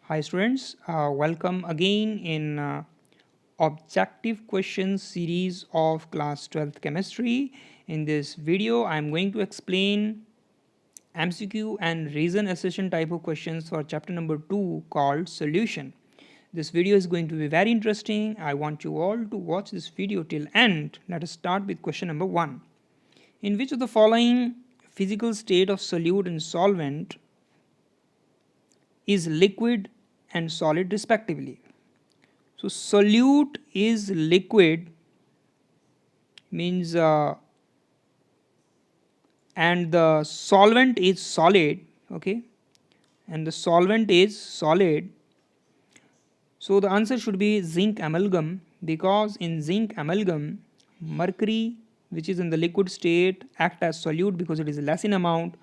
Hi students, welcome again in objective questions series of class 12th chemistry. In this video I am going to explain MCQ and reason assertion type of questions for chapter number 2 called solution. This video is going to be very interesting. I want you all to watch this video till end. Let us start with question number 1. In which of the following physical state of solute and solvent is liquid and solid respectively? So solute is liquid means and the solvent is solid, okay, and the solvent is solid. So the answer should be zinc amalgam, because in zinc amalgam mercury, which is in the liquid state, act as solute because it is less in amount,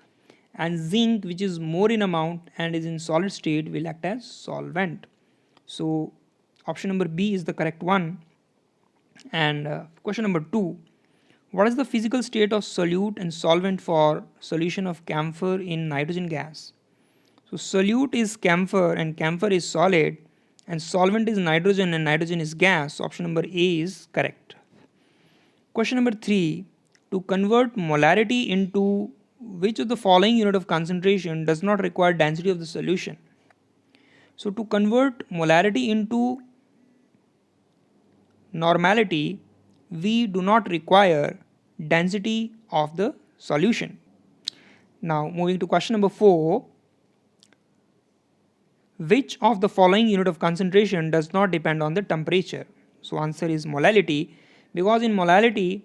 and zinc, which is more in amount and is in solid state, will act as solvent. So option number B is the correct one. And question number 2, what is the physical state of solute and solvent for solution of camphor in nitrogen gas? So solute is camphor and camphor is solid, and solvent is nitrogen and nitrogen is gas. So option number A is correct. Question number 3, to convert molarity into which of the following unit of concentration does not require density of the solution? So to convert molarity into normality, we do not require density of the solution. Now moving to question number 4, which of the following unit of concentration does not depend on the temperature? So answer is molality, because in molality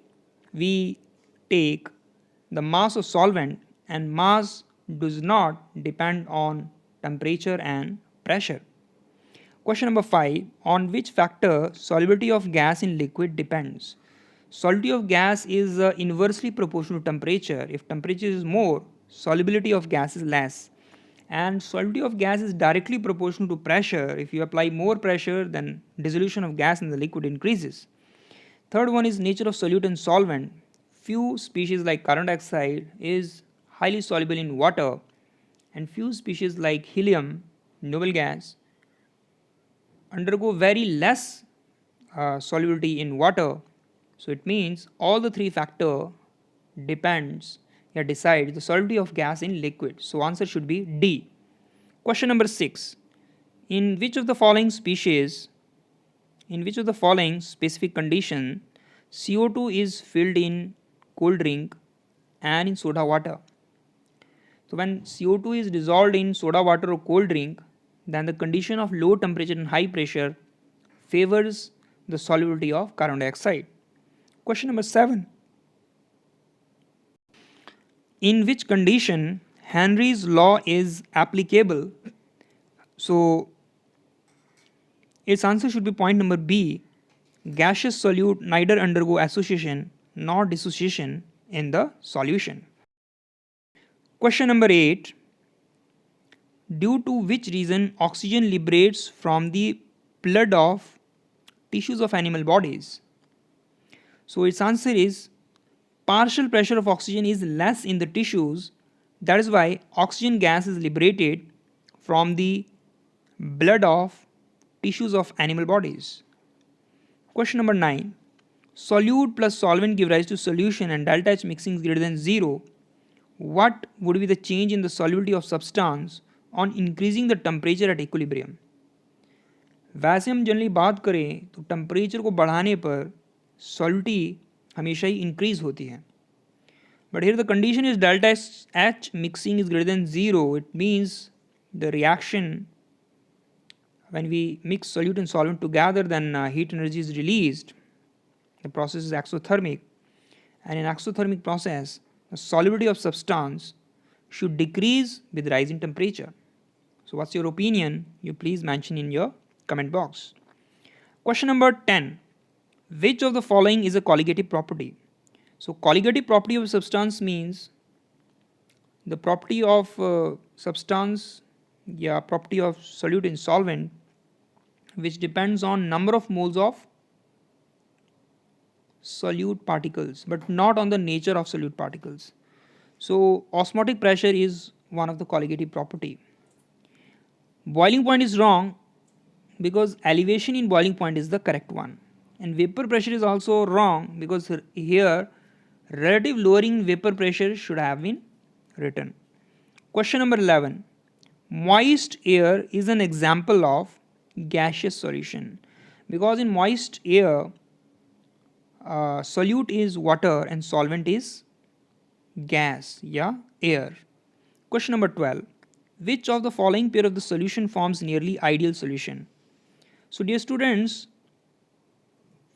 we take the mass of solvent and mass does not depend on temperature and pressure. Question number 5, on which factor solubility of gas in liquid depends? Solubility of gas is inversely proportional to temperature. If temperature is more, solubility of gas is less, and solubility of gas is directly proportional to pressure. If you apply more pressure, then dissolution of gas in the liquid increases. Third one is nature of solute and solvent. Few species like carbon dioxide is highly soluble in water, and few species like helium, noble gas, undergo very less solubility in water. So it means all the three factor depends or decides the solubility of gas in liquid. So answer should be D. Question number 6, in which of the following species, in which of the following specific condition CO2 is filled in cold drink and in soda water? So when CO2 is dissolved in soda water or cold drink, then the condition of low temperature and high pressure favors the solubility of carbon dioxide. Question number 7, in which condition Henry's law is applicable? So its answer should be point number B. Gaseous solute neither undergo association nor dissociation in the solution. Question number 8, due to which reason oxygen liberates from the blood of tissues of animal bodies? So its answer is partial pressure of oxygen is less in the tissues, that is why oxygen gas is liberated from the blood of tissues of animal bodies. Question number 9, solute plus solvent give rise to solution and delta H mixing is greater than 0. What would be the change in the solubility of substance on increasing the temperature at equilibrium? वैसे हम generally बात करें तो temperature को बढ़ाने पर salty हमेशा ही increase होती है, but here the condition is delta H mixing is greater than 0. It means the reaction, when we mix solute and solvent together, then heat energy is released. The process is exothermic, and in exothermic process the solubility of substance should decrease with rising temperature. So what's your opinion? You please mention in your comment box. Question number 10, which of the following is a colligative property? So colligative property of a substance means the property of substance, yeah, property of solute in solvent, which depends on number of moles of solute particles but not on the nature of solute particles. So osmotic pressure is one of the colligative property. Boiling point is wrong because elevation in boiling point is the correct one, and vapor pressure is also wrong because here relative lowering vapor pressure should have been written. Question number 11. Moist air is an example of gaseous solution, because in moist air solute is water and solvent is gas, yeah, air. Question number 12. Which of the following pair of the solution forms nearly ideal solution? So dear students,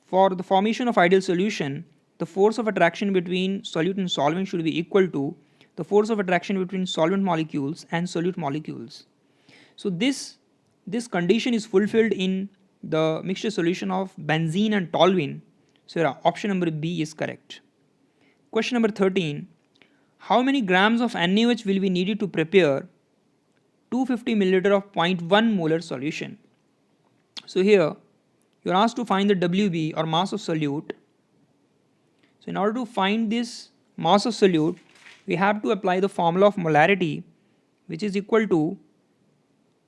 for the formation of ideal solution, the force of attraction between solute and solvent should be equal to the force of attraction between solvent molecules and solute molecules. So this condition is fulfilled in the mixture solution of benzene and toluene. So option number B is correct. Question number 13. How many grams of NaOH will be needed to prepare 250 milliliter of 0.1 molar solution? So here you are asked to find the WB or mass of solute. So in order to find this mass of solute, we have to apply the formula of molarity, which is equal to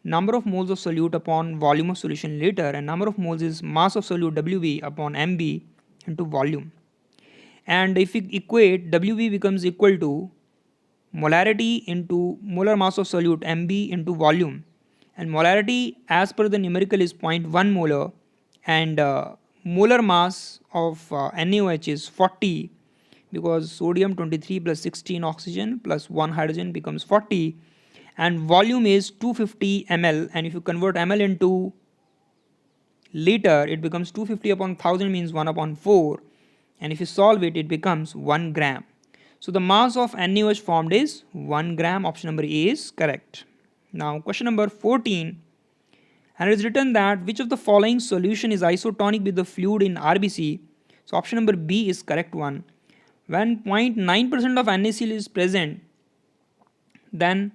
number of moles of solute upon volume of solution liter, and number of moles is mass of solute WB upon MB into volume. And if we equate, WB becomes equal to molarity into molar mass of solute MB into volume, and molarity as per the numerical is 0.1 molar, and molar mass of NaOH is 40, because sodium 23 plus 16 oxygen plus 1 hydrogen becomes 40, and volume is 250 ml, and if you convert ml into liter, it becomes 250 upon 1000 means 1 upon 4, and if you solve it, it becomes 1 gram. So the mass of NaOH formed is 1 gram. Option number A is correct. Now question number 14, and it is written that which of the following solution is isotonic with the fluid in RBC? So option number B is correct one. When 0.9% of NaCl is present, then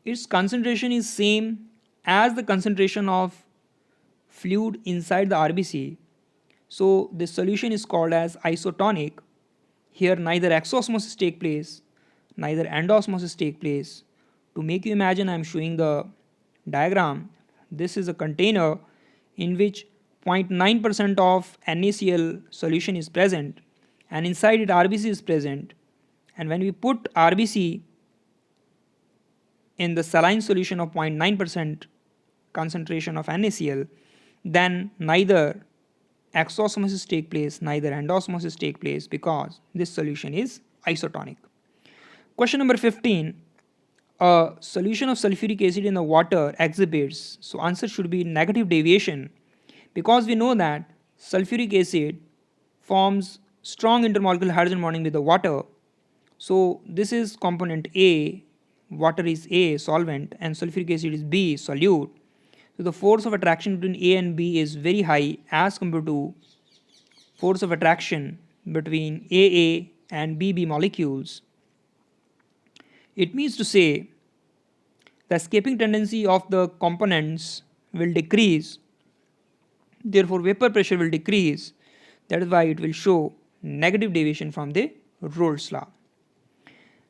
its concentration is same as the concentration of fluid inside the RBC. So this solution is called as isotonic. Here neither exosmosis take place, neither endosmosis take place. To make you imagine, I am showing the diagram. This is a container in which 0.9% of NaCl solution is present, and inside it RBC is present. And when we put RBC in the saline solution of 0.9% concentration of NaCl, then neither exosmosis take place, neither endosmosis take place, because this solution is isotonic. Question number 15. A solution of sulfuric acid in the water exhibits, so answer should be negative deviation, because we know that sulfuric acid forms strong intermolecular hydrogen bonding with the water. So this is component A, water is A, solvent, and sulfuric acid is B, solute. So the force of attraction between A and B is very high as compared to force of attraction between AA and BB molecules. It means to say the escaping tendency of the components will decrease, therefore vapor pressure will decrease. That is why it will show negative deviation from the Rolle's law.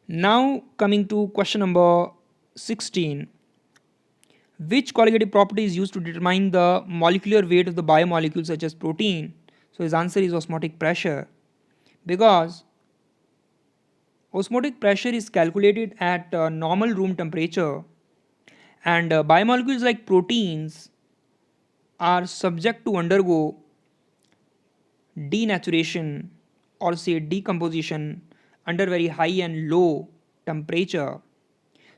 Now coming to question number 16. Which colligative property is used to determine the molecular weight of the biomolecule such as protein? So his answer is osmotic pressure, because osmotic pressure is calculated at normal room temperature, and biomolecules like proteins are subject to undergo denaturation or say decomposition under very high and low temperature.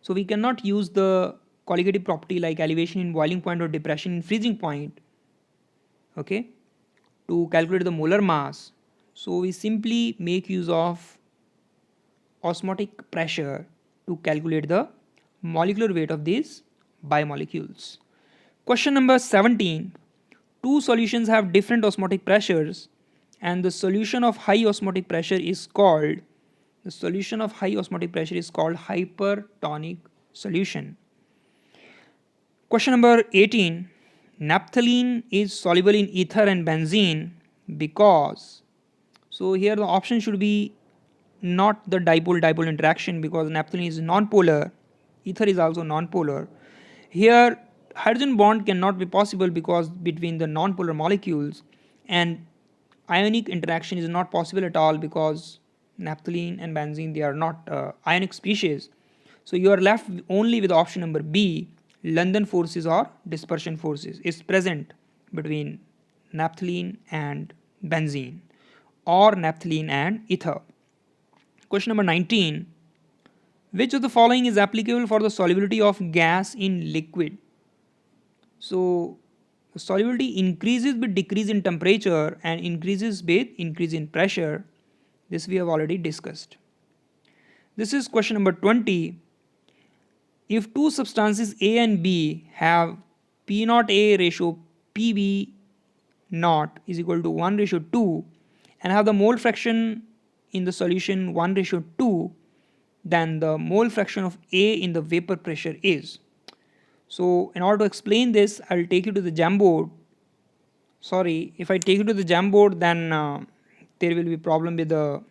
So we cannot use the colligative property like elevation in boiling point or depression in freezing point, okay, to calculate the molar mass. So we simply make use of osmotic pressure to calculate the molecular weight of these biomolecules. Question number 17. Two solutions have different osmotic pressures, and the solution of high osmotic pressure is called hypertonic solution. Question number 18. Naphthalene is soluble in ether and benzene because, so here the option should be not the dipole-dipole interaction, because naphthalene is non-polar, ether is also non-polar. Here hydrogen bond cannot be possible because between the non-polar molecules, and ionic interaction is not possible at all because naphthalene and benzene, they are not ionic species. So you are left only with option number B, London forces or dispersion forces is present between naphthalene and benzene or naphthalene and ether. Question number 19, which of the following is applicable for the solubility of gas in liquid? So the solubility increases with decrease in temperature and increases with increase in pressure. This we have already discussed. This is question number 20. If two substances A and B have P naught A ratio PB naught is equal to 1 ratio 2 and have the mole fraction in the solution 1 ratio 2, then the mole fraction of A in the vapor pressure is. So in order to explain this, I will take you to the Jamboard. Sorry, if I take you to the Jamboard, then there will be problem with the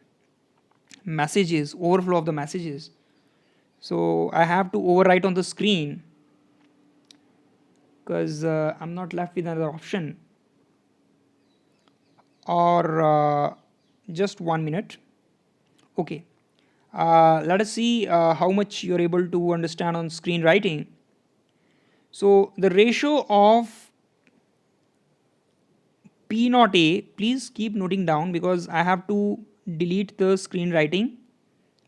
messages, overflow of the messages. So I have to overwrite on the screen because I'm not left with another option. Or just 1 minute. Okay. Let us see how much you are able to understand on screen writing. So the ratio of P naught A, please keep noting down because I have to delete the screen writing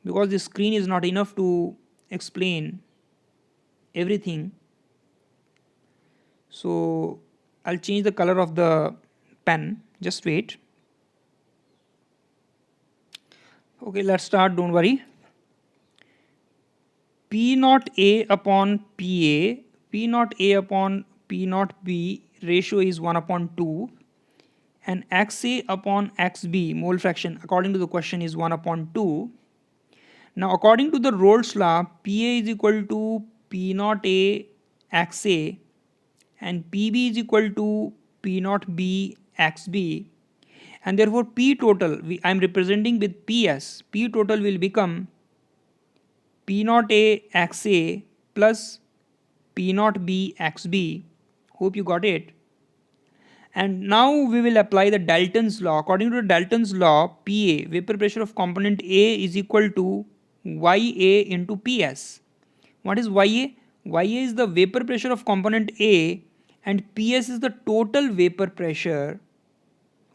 because the screen is not enough to explain everything. So I'll change the color of the pen, just wait. Okay, let's start, don't worry. P naught A upon PA, P naught A upon P naught B ratio is 1 upon 2 and XA upon XB mole fraction according to the question is 1 upon 2. Now according to the Rolle's law, PA is equal to P naught A XA and PB is equal to P naught B XB, and therefore P total I am representing with PS. P total will become P naught A XA plus P naught B XB. Hope you got it. And now we will apply the Dalton's law. According to Dalton's law, PA, vapor pressure of component A, is equal to YA into PS. What is YA? YA is the vapor pressure of component A and PS is the total vapor pressure.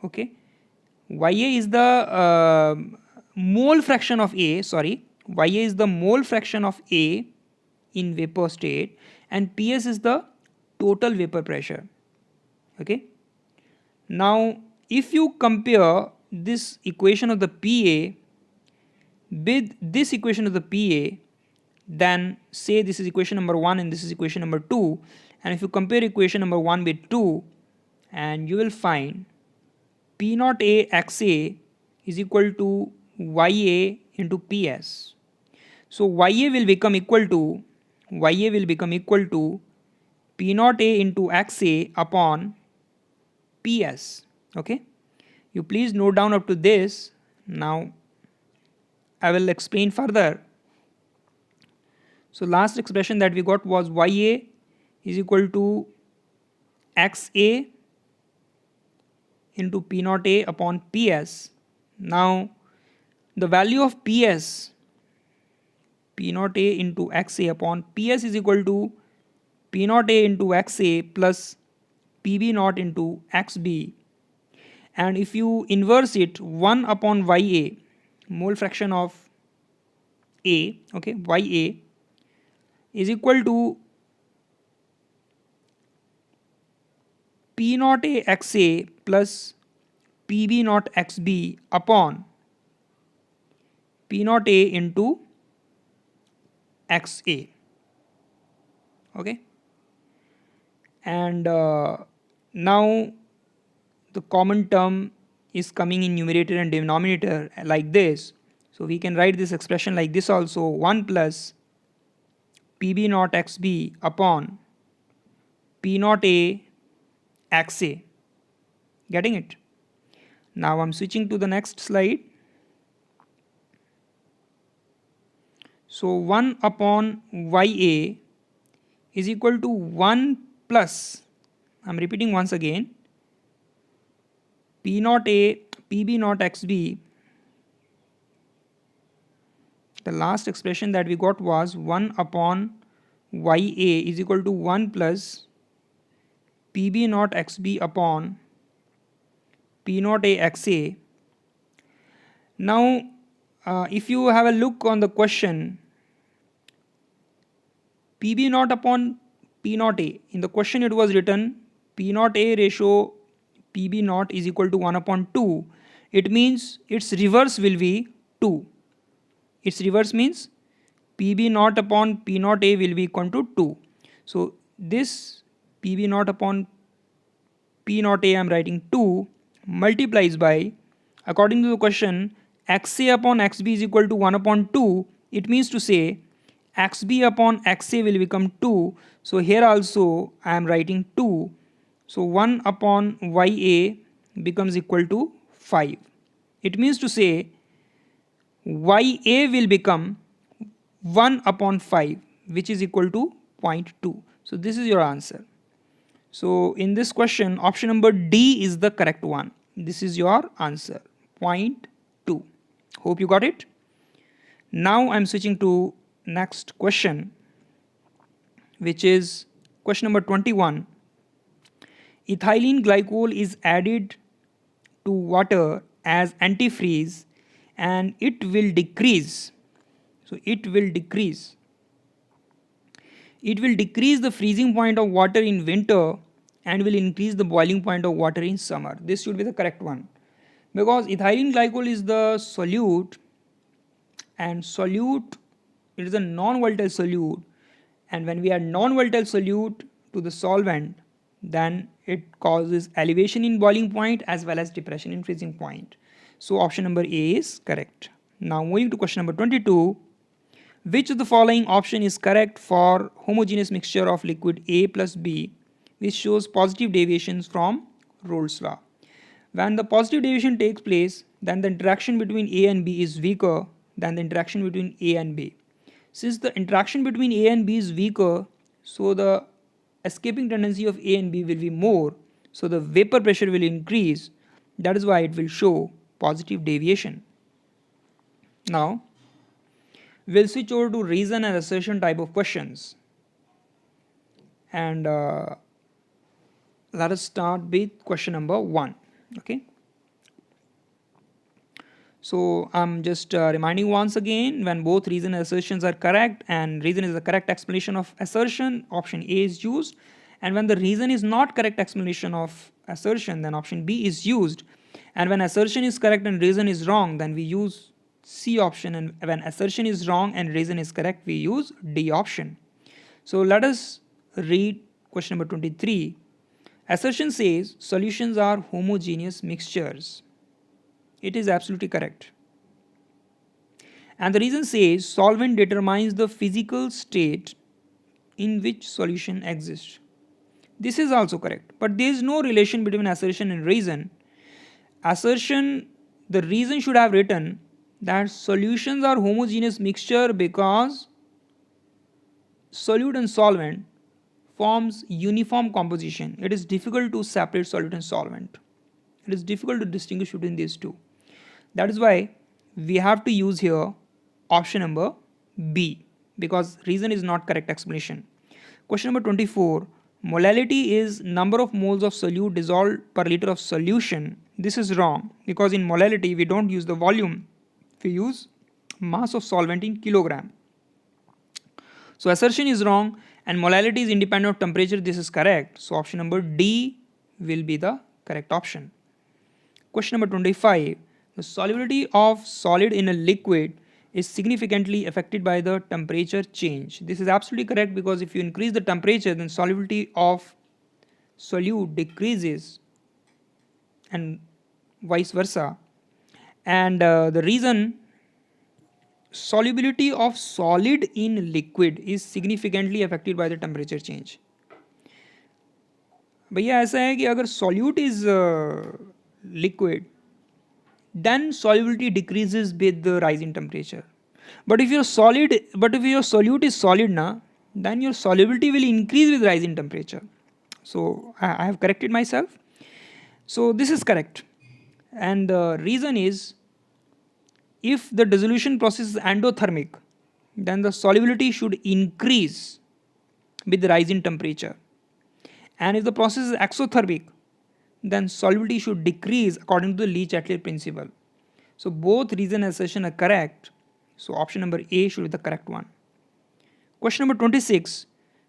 Okay. YA is the mole fraction of A, sorry. YA is the mole fraction of A in vapor state and PS is the total vapor pressure. Okay. Now if you compare this equation of the PA with this equation of the PA, then say this is equation number 1 and this is equation number 2, and if you compare equation number 1 with 2, and you will find P naught A XA is equal to YA into PS. So YA will become equal to P naught A into XA upon PS. Okay, you please note down up to this. Now I will explain further. So last expression that we got was YA is equal to XA into P naught A upon PS. Now the value of PS, P naught A into XA upon PS is equal to P naught A into XA plus PB naught into XB, and if you inverse it, 1 upon YA, mole fraction of A, okay, YA is equal to P naught A XA plus PB naught XB upon P naught A into XA. Okay, and now the common term is coming in numerator and denominator like this. So we can write this expression like this also, 1 plus PB naught XB upon P naught A XA. Getting it? Now I'm switching to the next slide. So 1 upon YA is equal to 1 plus, I'm repeating once again, P naught A, PB naught XB, the last expression that we got was 1 upon YA is equal to 1 plus PB naught XB upon P naught A XA. Now, if you have a look on the question, PB naught upon P naught A, in the question it was written P naught A ratio PB naught is equal to 1 upon 2. It means its reverse will be 2. Its reverse means PB naught upon P naught A will be equal to 2. So this PB naught upon P naught A I am writing 2 multiplies by, according to the question, XA upon XB is equal to 1 upon 2. It means to say XB upon XA will become 2. So here also I am writing 2. So 1 upon YA becomes equal to 5. It means to say YA will become 1 upon 5, which is equal to 0.2. So this is your answer. So in this question, option number D is the correct one. This is your answer, 0.2. Hope you got it. Now I'm switching to next question, which is question number 21. Ethylene glycol is added to water as antifreeze and it will decrease. So it will decrease. It will decrease the freezing point of water in winter and will increase the boiling point of water in summer. This should be the correct one, because ethylene glycol is the solute, and solute, it is a non-volatile solute, and when we add non-volatile solute to the solvent, then it causes elevation in boiling point as well as depression in freezing point. So option number A is correct. Now moving to question number 22. Which of the following option is correct for homogeneous mixture of liquid A plus B, which shows positive deviations from Rolle's law? When the positive deviation takes place, then the interaction between A and B is weaker than the interaction between A and B. Since the interaction between A and B is weaker, so the escaping tendency of A and B will be more, so the vapor pressure will increase. That is why it will show positive deviation. Now we'll switch over to reason and assertion type of questions, and let us start with question number 1. Okay, so I'm just reminding once again, when both reason and assertions are correct and reason is the correct explanation of assertion, option A is used, and when the reason is not correct explanation of assertion, then option B is used, and when assertion is correct and reason is wrong, then we use C option, and when assertion is wrong and reason is correct, we use D option. So let us read question number 23. Assertion says solutions are homogeneous mixtures. It is absolutely correct. And the reason says solvent determines the physical state in which solution exists. This is also correct, but there is no relation between assertion and reason. Assertion, the reason should have written that solutions are homogeneous mixture because solute and solvent forms uniform composition. It is difficult to separate solute and solvent. It is difficult to distinguish between these two. That is why we have to use here option number B, because reason is not correct explanation. Question number 24. Molality is number of moles of solute dissolved per liter of solution. This is wrong, because in molality we don't use the volume, we use mass of solvent in kilogram. So assertion is wrong and molality is independent of temperature. This is correct. So option number D will be the correct option. Question number 25. The solubility of solid in a liquid is significantly affected by the temperature change. This is absolutely correct, because if you increase the temperature, then solubility of solute decreases and vice versa. And the reason solubility of solid in liquid is significantly affected by the temperature change. भैया ऐसा है कि अगर solute is liquid, then solubility decreases with the rise in temperature. But if your solute is solid na, then your solubility will increase with rise in temperature. So I have corrected myself. So this is correct. And the reason is, if the dissolution process is endothermic, then the solubility should increase with the rise in temperature. And if the process is exothermic, then solubility should decrease according to the Le-Chatelier principle. So both reason and assertion are correct. So option number A should be the correct one. Question number 26.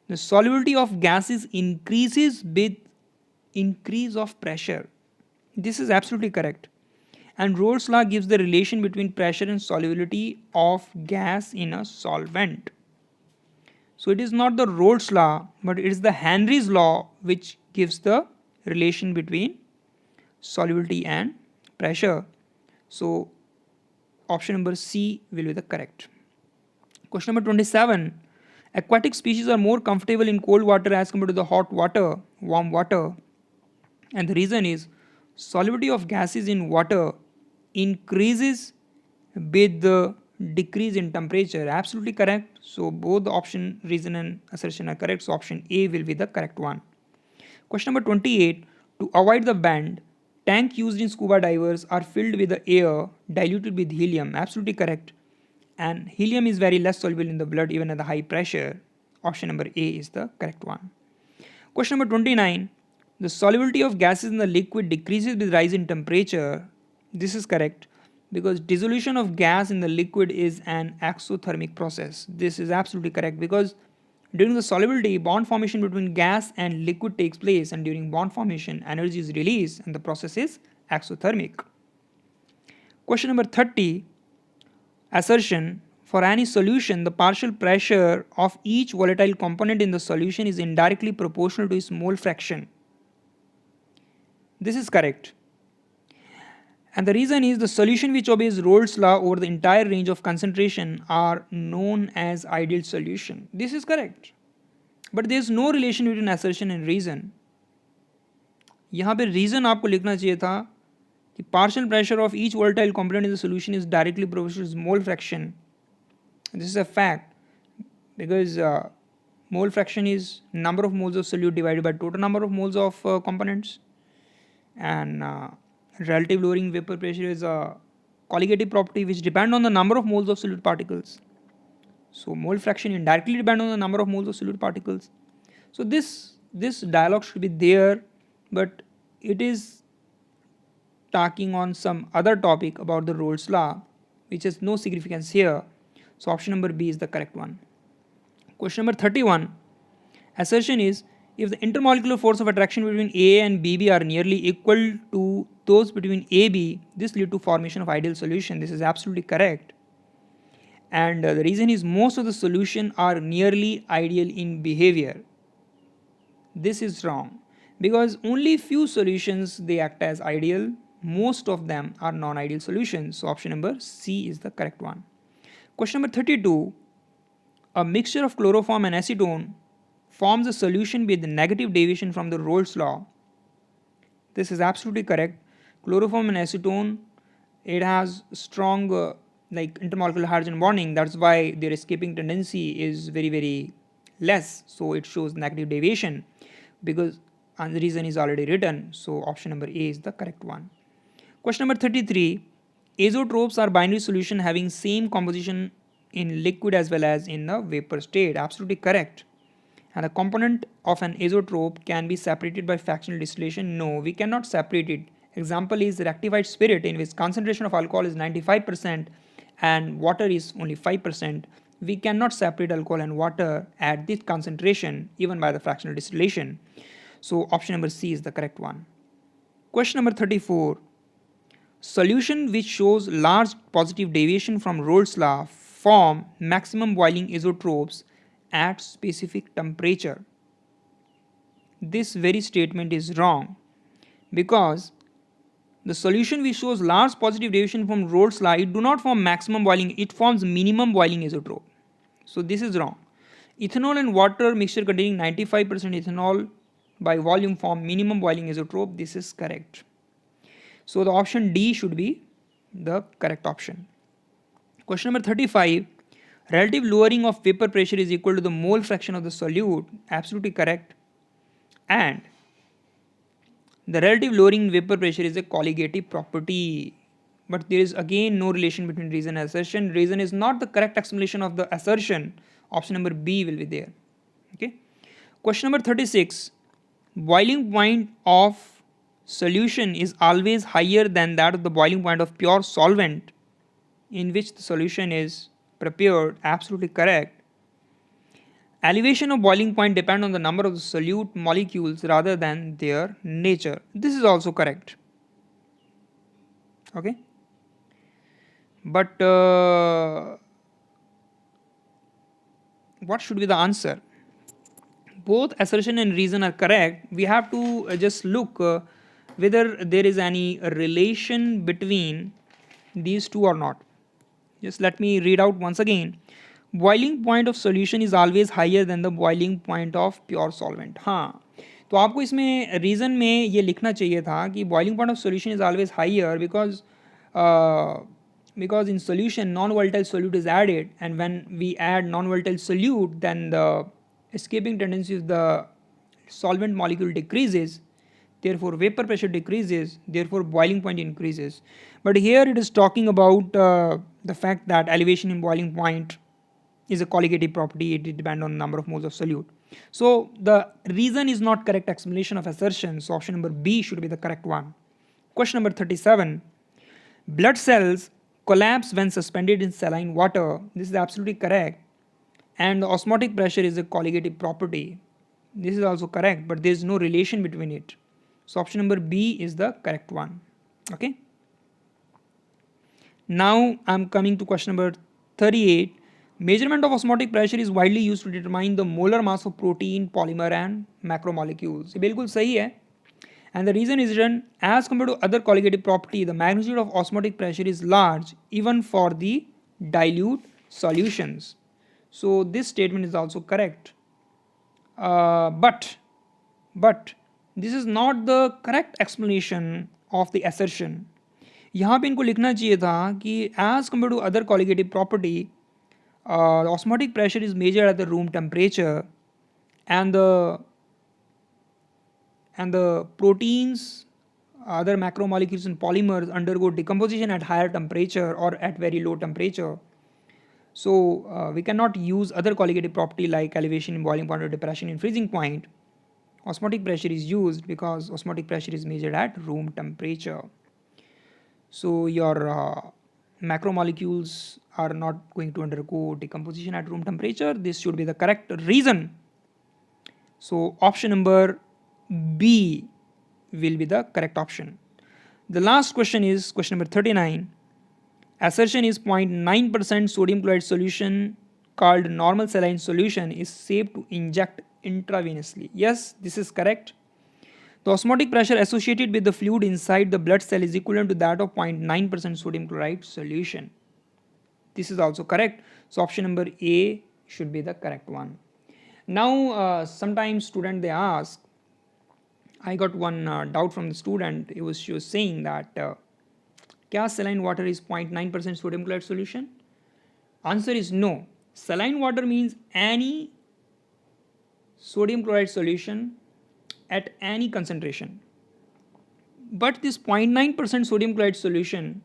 The solubility of gases increases with increase of pressure. This is absolutely correct. And Rolle's law gives the relation between pressure and solubility of gas in a solvent. So it is not the Rolle's law, but it is the Henry's law which gives the relation between solubility and pressure. So option number C will be the correct. Question number 27. Aquatic species are more comfortable in cold water as compared to the hot water, warm water. And the reason is, solubility of gases in water increases with the decrease in temperature. Absolutely correct. So both the option, reason and assertion are correct. So option A will be the correct one. Question number 28. To avoid the bend, tank used in scuba divers are filled with the air diluted with helium. Absolutely correct. And helium is very less soluble in the blood even at the high pressure. Option number A is the correct one. Question number 29. The solubility of gases in the liquid decreases with rise in temperature. This is correct, because dissolution of gas in the liquid is an exothermic process. This is absolutely correct, because during the solubility, bond formation between gas and liquid takes place, and during bond formation, energy is released and the process is exothermic. Question number 30. Assertion: for any solution, the partial pressure of each volatile component in the solution is indirectly proportional to its mole fraction. This is correct. And the reason is, the solution which obeys Rolle's law over the entire range of concentration are known as ideal solution. This is correct. But there is no relation between assertion and reason. यहाँ पे reason आपको लिखना चाहिए था कि partial pressure of each volatile component in the solution is directly proportional to mole fraction. This is a fact, because mole fraction is number of moles of solute divided by total number of moles of components, and relative lowering vapor pressure is a colligative property which depend on the number of moles of solute particles. So mole fraction indirectly depend on the number of moles of solute particles. So this dialogue should be there, but it is talking on some other topic about the Rolle's law, which has no significance here. So option number B is the correct one. Question number 31. Assertion is, if the intermolecular force of attraction between A and BB are nearly equal to those between AB, this lead to formation of ideal solution. This is absolutely correct. And the reason is, most of the solution are nearly ideal in behavior. This is wrong, because only few solutions they act as ideal, most of them are non-ideal solutions. So option number C is the correct one. Question number 32. A mixture of chloroform and acetone forms a solution with negative deviation from the Rolle's law. This is absolutely correct. Chloroform and acetone, it has strong like intermolecular hydrogen bonding. That's why their escaping tendency is very less. So it shows negative deviation, because and the reason is already written. So option number A is the correct one. Question number 33. Azotropes are binary solution having same composition in liquid as well as in the vapor state. Absolutely correct. And the component of an azotrope can be separated by fractional distillation. No, we cannot separate it. Example is rectified spirit, in which concentration of alcohol is 95% and water is only 5%. We cannot separate alcohol and water at this concentration even by the fractional distillation. So option number C is the correct one. Question number 34. Solution which shows large positive deviation from Rolle's law form maximum boiling azotropes at specific temperature. This very statement is wrong, because the solution which shows large positive deviation from Rolle's law, it do not form maximum boiling, it forms minimum boiling azotrope. So this is wrong. Ethanol and water mixture containing 95% ethanol by volume form minimum boiling azotrope. This is correct. So the option D should be the correct option. Question number 35. Relative lowering of vapor pressure is equal to the mole fraction of the solute. Absolutely correct. and the relative lowering vapor pressure is a colligative property. But there is again no relation between reason and assertion. Reason is not the correct explanation of the assertion. Option number B will be there. Okay. Question number 36. Boiling point of solution is always higher than that of the boiling point of pure solvent in which the solution is prepared. Absolutely correct. Elevation of boiling point depend on the number of the solute molecules rather than their nature. This is also correct. Okay. But what should be the answer? Both assertion and reason are correct. We have to just look whether there is any relation between these two or not. Just let me read out once again. Boiling point of solution is always higher than the boiling point of pure solvent. हाँ, तो आपको इसमें reason में ये लिखना चाहिए था कि boiling point of solution is always higher because in solution non-volatile solute is added, and when we add non-volatile solute then the escaping tendency of the solvent molecule decreases, therefore vapor pressure decreases, therefore boiling point increases. But here it is talking about the fact that elevation in boiling point is a colligative property. It depends on the number of moles of solute. So the reason is not correct explanation of assertion, so option number B should be the correct one. Question number 37. Blood cells collapse when suspended in saline water. This is absolutely correct. And the osmotic pressure is a colligative property. This is also correct, but there is no relation between it. So option number B is the correct one. Okay. Now I am coming to question number 38. Measurement of osmotic pressure is widely used to determine the molar mass of protein, polymer and macromolecules. ये बिल्कुल सही है. And the reason is written, as compared to other colligative property, the magnitude of osmotic pressure is large even for the dilute solutions. So this statement is also correct. But this is not the correct explanation of the assertion. यहाँ पे इनको लिखना चाहिए था कि as compared to other colligative property, the osmotic pressure is measured at the room temperature, and the proteins, other macromolecules and polymers undergo decomposition at higher temperature or at very low temperature. So we cannot use other colligative property like elevation in boiling point or depression in freezing point. Osmotic pressure is used because osmotic pressure is measured at room temperature. So your macromolecules are not going to undergo decomposition at room temperature. This should be the correct reason. So option number B will be the correct option. The last question is question number 39. Assertion is 0.9% sodium chloride solution called normal saline solution is safe to inject intravenously. Yes, this is correct. The osmotic pressure associated with the fluid inside the blood cell is equivalent to that of 0.9% sodium chloride solution. This is also correct. So option number A should be the correct one. Now sometimes student they ask, I got one doubt from the student. She was saying that kya saline water is 0.9% sodium chloride solution? Answer is no. Saline water means any sodium chloride solution at any concentration. But this 0.9% sodium chloride solution,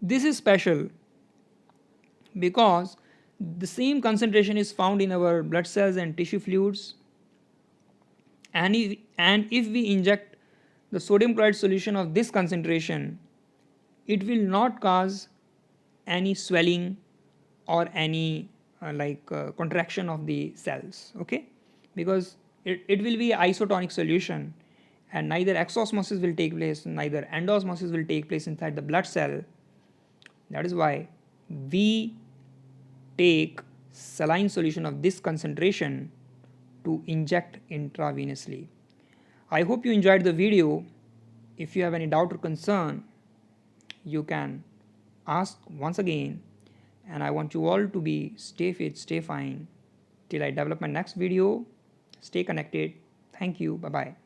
this is special because the same concentration is found in our blood cells and tissue fluids, and if we inject the sodium chloride solution of this concentration, it will not cause any swelling or any contraction of the cells, okay, because it will be isotonic solution, and neither exosmosis will take place, neither endosmosis will take place inside the blood cell. That is why we take saline solution of this concentration to inject intravenously. I hope you enjoyed the video. If you have any doubt or concern, you can ask once again, and I want you all to be stay fit, stay fine till I develop my next video. Stay connected. Thank you. Bye bye.